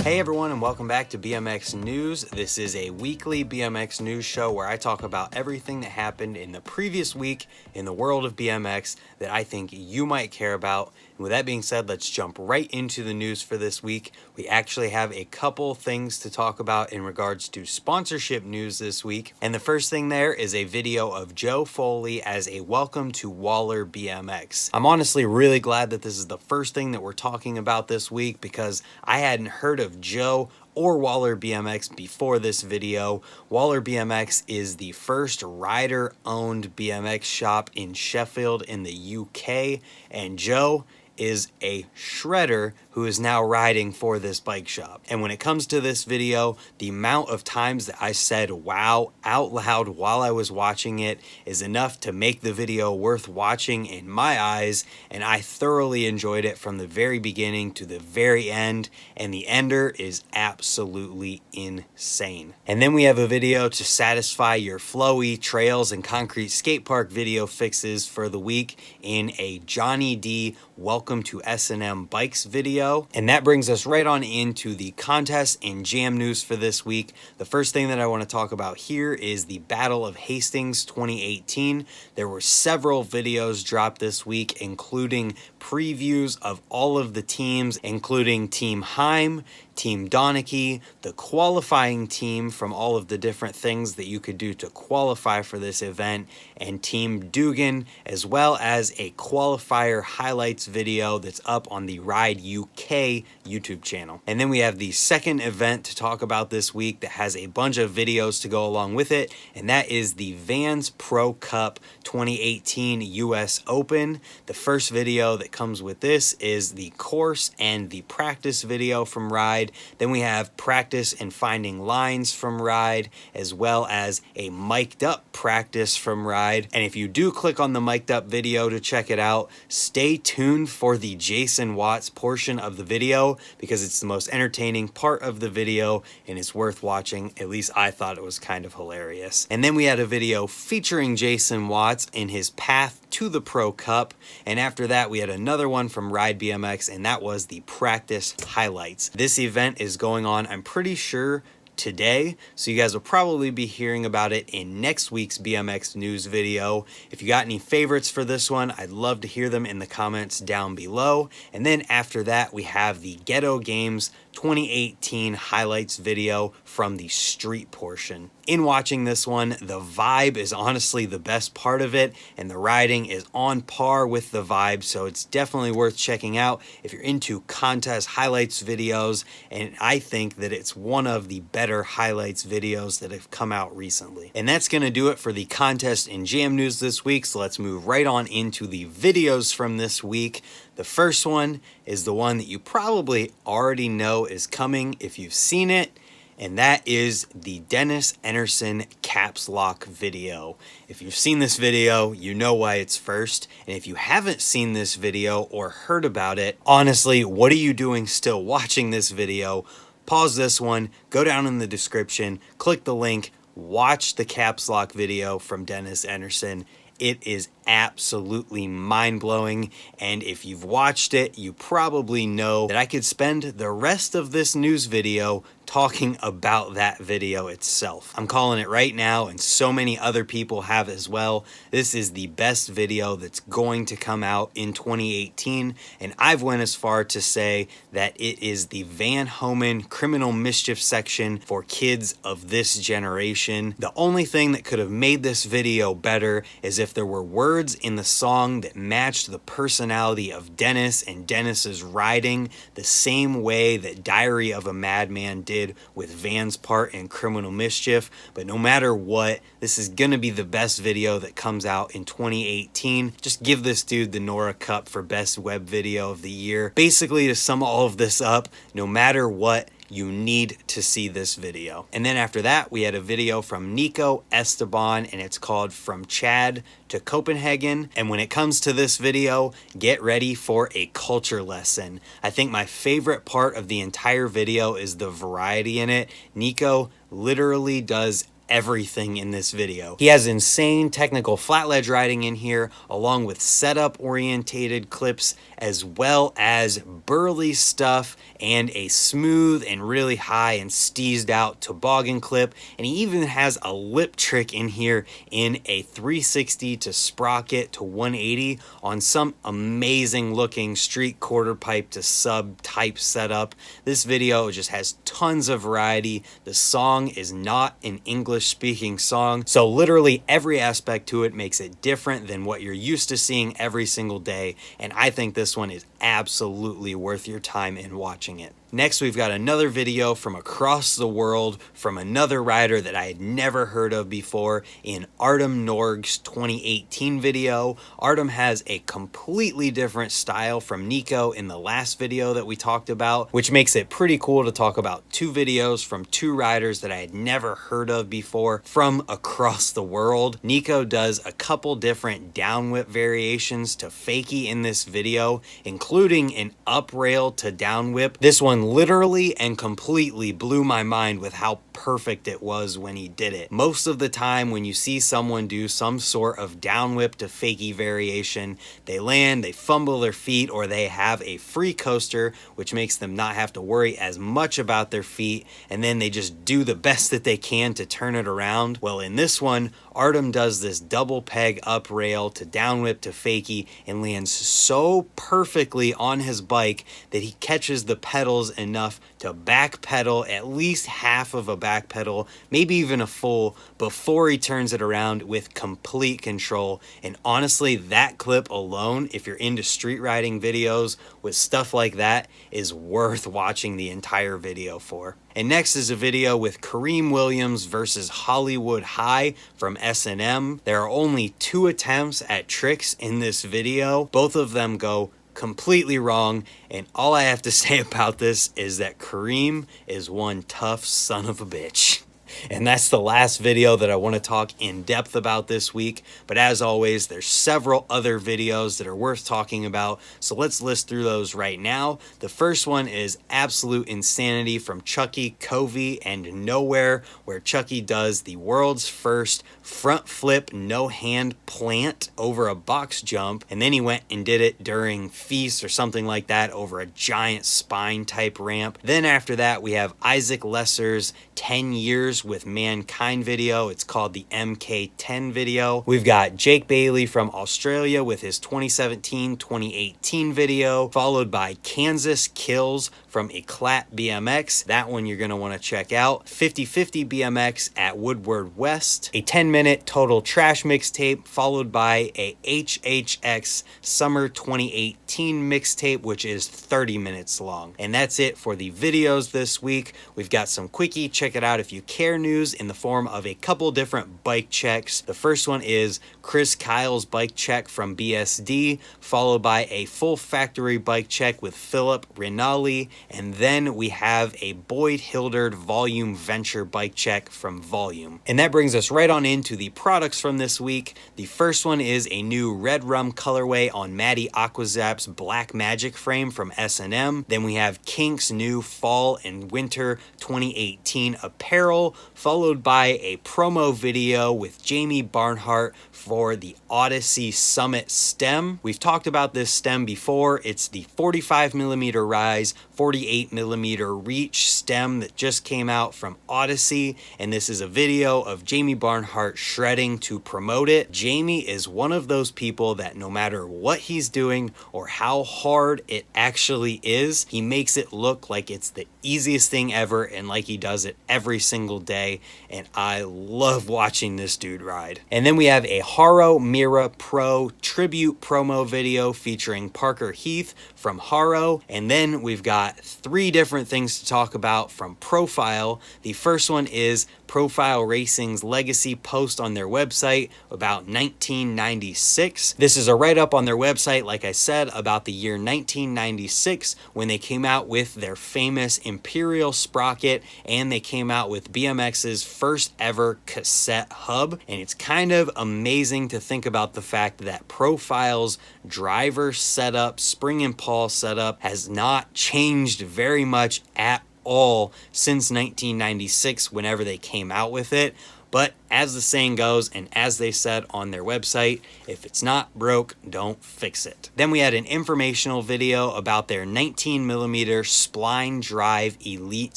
Hey everyone, and welcome back to BMX News. This is a weekly BMX news show where I talk about everything that happened in the previous week in the world of BMX that I think you might care about. And with that being said, let's jump right into the news for this week. We actually have a couple things to talk about in regards to sponsorship news this week. And the first thing there is a video of Joe Foley as a welcome to Waller BMX. I'm honestly really glad that this is the first thing that we're talking about this week because I hadn't heard of Joe or Waller BMX before this video. Waller BMX is the first rider-owned BMX shop in Sheffield in the UK, and Joe is a shredder who is now riding for this bike shop. And when it comes to this video, the amount of times that I said wow out loud while I was watching it is enough to make the video worth watching in my eyes, and I thoroughly enjoyed it from the very beginning to the very end, and the ender is absolutely insane. And then we have a video to satisfy your flowy trails and concrete skate park video fixes for the week in a Jonny D Welcome to S&M Bikes video. And that brings us right on into the contest and jam news for this week. The first thing that I want to talk about here is the Battle of Hastings 2018. There were several videos dropped this week, including previews of all of the teams, including Team Heim, Team Donachie, the qualifying team from all of the different things that you could do to qualify for this event, and Team Dugan, as well as a qualifier highlights video that's up on the Ride UK YouTube channel. And then we have the second event to talk about this week that has a bunch of videos to go along with it, and that is the Vans Pro Cup 2018 US Open. The first video that comes with this is the course and the practice video from Ride. Then we have practice and finding lines from Ride, as well as a mic'd up practice from Ride. And if you do click on the mic'd up video to check it out, stay tuned for the Jason Watts portion of the video because it's the most entertaining part of the video and it's worth watching. At least I thought it was kind of hilarious. And then we had a video featuring Jason Watts in his path to the Pro Cup. And after that, we had another one from Ride BMX, and that was the practice highlights. This event is going on, I'm pretty sure, today, so you guys will probably be hearing about it in next week's BMX news video. If you got any favorites for this one, I'd love to hear them in the comments down below. And then after that, we have the Ghetto Games 2018 highlights video from the street portion. In watching this one, the vibe is honestly the best part of it, and the riding is on par with the vibe, so it's definitely worth checking out if you're into contest highlights videos, and I think that it's one of the better highlights videos that have come out recently. And that's going to do it for the contest and jam news this week, so let's move right on into the videos from this week. The first one is the one that you probably already know is coming if you've seen it, and that is the Dennis Enarson Capslock video. If you've seen this video, you know why it's first, and if you haven't seen this video or heard about it, honestly, what are you doing still watching this video? Pause this one, go down in the description, click the link, watch the Capslock video from Dennis Enarson. It is absolutely mind-blowing, and if you've watched it, you probably know that I could spend the rest of this news video talking about that video itself. I'm calling it right now, and so many other people have as well. This is the best video that's going to come out in 2018, and I've went as far to say that it is the Van Homan criminal mischief section for kids of this generation. The only thing that could have made this video better is if there were words in the song that matched the personality of Dennis and Dennis's riding the same way that Diary of a Madman did with Van's part in Criminal Mischief. But no matter what, this is gonna be the best video that comes out in 2018. Just give this dude the Nora Cup for best web video of the year. Basically, to sum all of this up, no matter what, you need to see this video. And then after that, we had a video from Nico, Esteban, and it's called From Chad to Copenhagen. And when it comes to this video, get ready for a culture lesson. I think my favorite part of the entire video is the variety in it. Nico literally does everything in this video. He has insane technical flat ledge riding in here, along with setup orientated clips, as well as burly stuff and a smooth and really high and steezed out toboggan clip. And he even has a lip trick in here in a 360 to sprocket to 180 on some amazing looking street quarter pipe to sub type setup. This video just has tons of variety. The song is not an English speaking song, so literally every aspect to it makes it different than what you're used to seeing every single day, and I think this one is absolutely worth your time in watching it. Next, we've got another video from across the world from another rider that I had never heard of before in Artem Norg's 2018 video. Artem has a completely different style from Nico in the last video that we talked about, which makes it pretty cool to talk about two videos from two riders that I had never heard of before from across the world. Nico does a couple different down whip variations to fakie in this video, including an up rail to down whip. This one literally and completely blew my mind with how perfect it was when he did it. Most of the time when you see someone do some sort of down whip to fakie variation, they land, they fumble their feet, or they have a free coaster, which makes them not have to worry as much about their feet, and then they just do the best that they can to turn it around. Well, in this one, Artem does this double peg up rail to down whip to fakie and lands so perfectly on his bike that he catches the pedals enough to back pedal at least half of a back pedal, maybe even a full, before he turns it around with complete control. And honestly, that clip alone, if you're into street riding videos with stuff like that, is worth watching the entire video for. And next is a video with Kareem Williams versus Hollywood High from S&M. There are only 2 attempts at tricks in this video. Both of them go completely wrong, and all I have to say about this is that Kareem is one tough son of a bitch. And that's the last video that I want to talk in depth about this week. But as always, there's several other videos that are worth talking about. So let's list through those right now. The first one is Absolute Insanity from Chucky, Covey, and Nowear, where Chucky does the world's first front flip no hand plant over a box jump. And then he went and did it during Feast or something like that over a giant spine type ramp. Then after that, we have Isaac Lesser's 10 Years with Mankind video. It's called the MK10 video. We've got Jaak Bailey from Australia with his 2017-2018 video, followed by Kansas Kills from Eclat BMX. That one you're going to want to check out. 50/50 BMX at Woodward West. A 10-minute total trash mixtape, followed by a HHX Summer 2018 mixtape, which is 30 minutes long. And that's it for the videos this week. We've got some quickie, check it out if you care, news in the form of a couple different bike checks. The first one is Kriss Kyle's bike check from BSD, followed by a full factory bike check with Phillip, Ranalli, and then we have a Boyd Hilder Volume Venture bike check from Volume. And that brings us right on into the products from this week. The first one is a new Redrum colorway on Maddie Aquazap's Black Magic frame from S&M. Then we have Kink's new Fall and Winter 2018 apparel, followed by a promo video with Jamie Barnhart for the Odyssey Summit stem. We've talked about this stem before. It's the 45mm rise, 48mm reach stem that just came out from Odyssey, and this is a video of Jamie Barnhart shredding to promote it. Jamie is one of those people that no matter what he's doing or how hard it actually is, he makes it look like it's the easiest thing ever and like he does it every single day, and I love watching this dude ride. And then we have a Haro Mira Pro tribute promo video featuring Parker Heath from Haro, and then we've got 3 different things to talk about from Profile. The first one is Profile Racing's legacy post on their website about 1996. This is a write-up on their website, like I said, about the year 1996 when they came out with their famous Imperial sprocket, and they came out with BMX's first ever cassette hub. And it's kind of amazing to think about the fact that Profile's driver setup, spring and pawl setup, has not changed very much at all since 1996 whenever they came out with it. But as the saying goes, and as they said on their website, if it's not broke, don't fix it. Then we had an informational video about their 19mm spline drive Elite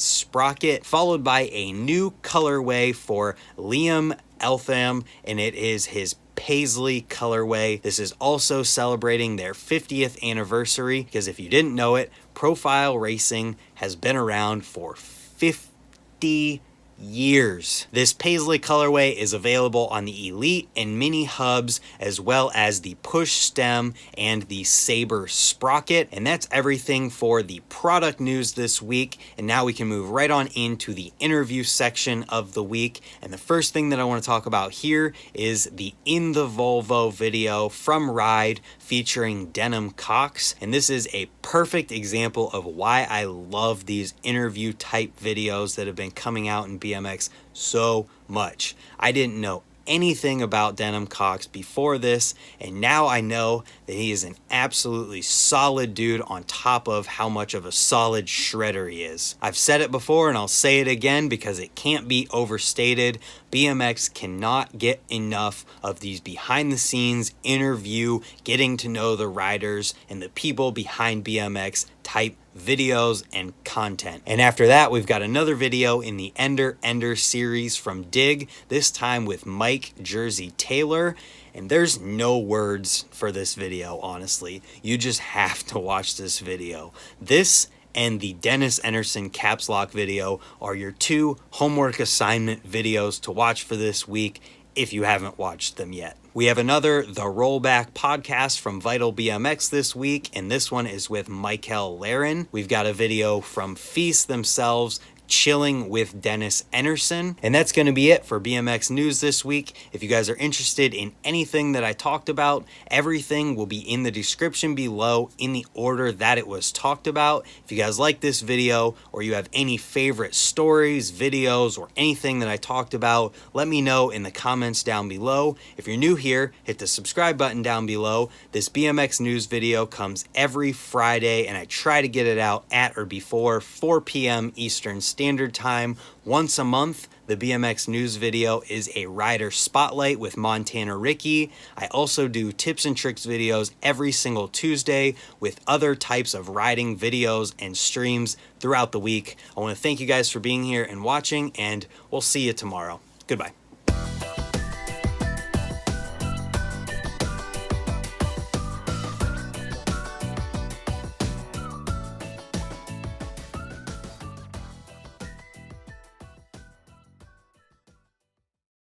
sprocket, followed by a new colorway for Liam Eltham, and it is his Paisley colorway. This is also celebrating their 50th anniversary, because if you didn't know it, profile racing has been around for 50 years. This Paisley colorway is available on the Elite and Mini hubs, as well as the push stem and the Saber sprocket. And that's everything for the product news this week. And now we can move right on into the interview section of the week. And the first thing that I want to talk about here is the In the Volvo video from Ride featuring Denim Cox. And this is a perfect example of why I love these interview type videos that have been coming out in BMX so much. I didn't know anything about Denim Cox before this, and now I know that he is an absolutely solid dude on top of how much of a solid shredder he is. I've said it before and I'll say it again because it can't be overstated. BMX cannot get enough of these behind the scenes interview, getting to know the riders and the people behind BMX type videos and content. And after that, we've got another video in the Ender series from Dig, this time with Mike Jersey Taylor. And there's no words for this video, honestly. You just have to watch this video. This and the Dennis Enarson Capslock video are your two homework assignment videos to watch for this week if you haven't watched them yet. We have another The Rollback podcast from Vital BMX this week, and this one is with Michael Laren. We've got a video from Feast themselves, chilling with Dennis Enarson. And that's going to be it for BMX news this week. If you guys are interested in anything that I talked about, everything will be in the description below in the order that it was talked about. If you guys like this video, or you have any favorite stories, videos, or anything that I talked about, let me know in the comments down below. If you're new here, hit the subscribe button down below. This BMX news video comes every Friday, and I try to get it out at or before 4 p.m. Eastern Standard Time once a month. The BMX news video is a rider spotlight with Montana Ricky. I also do tips and tricks videos every single Tuesday with other types of riding videos and streams throughout the week. I want to thank you guys for being here and watching, and we'll see you tomorrow. Goodbye.